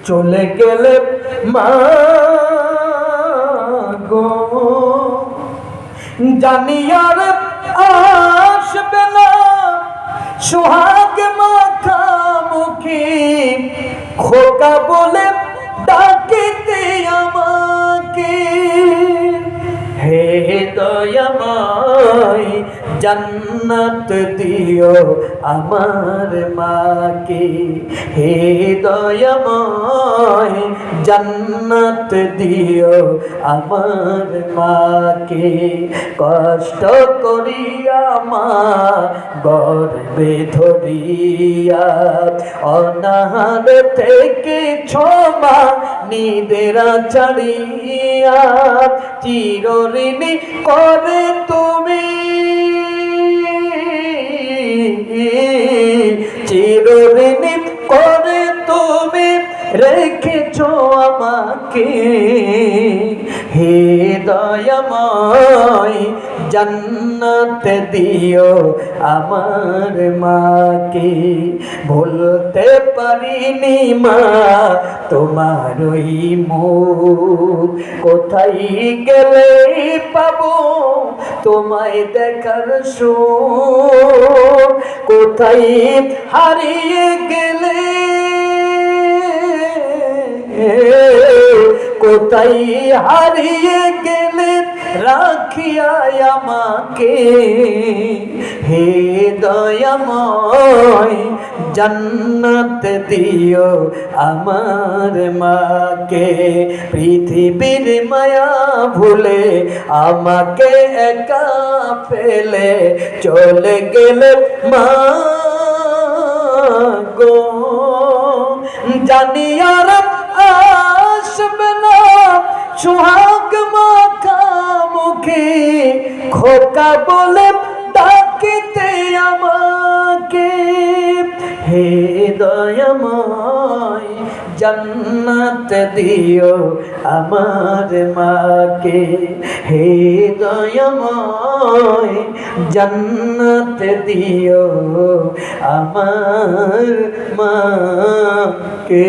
চলে গেলে মা গো, জানি আর আসবে না সোহাগ মাখা মুখে, খোকা বলে ডাকিতে আমাকে। হে দয়াময় জান্নাত দিও আমার মাকে, হে দয়াময় জান্নাত দিও আমার মাকে। কষ্ট করিয়া মা গর্ভে ধরিয়া, অনাহার থেকে ছমা নিদেরা ছাড়িয়া, চিরঋণী করে তুমি, চিরঋণী করে তুমি রেখেছো আমাকে। হে দয়াময় জান্নাত দিও আমার মাকে। ভুলতে পারিনি মা তোমার ওই মুখ, কোথায় গেলে পাবো তোমায় দেখার সুখ, কোথায় হারিয়ে গেলে, কোথায় হারিয়ে গেলে রাখিয়া আমাকে। হে দয়াময় জান্নাত দিও আমার মাকে। পৃথিবীর মায়া ভুলে আমাকে একা ফেলে চলে গেলে মা গো, জানি আর আসবে না সোহাগ মাখা মুখে, খোকা বলে ডাকিতে আমাকে। হে দয়াময় জান্নাত দিও আমার মাকে, হে দয়াময় জান্নাত দিও আমার মাকে।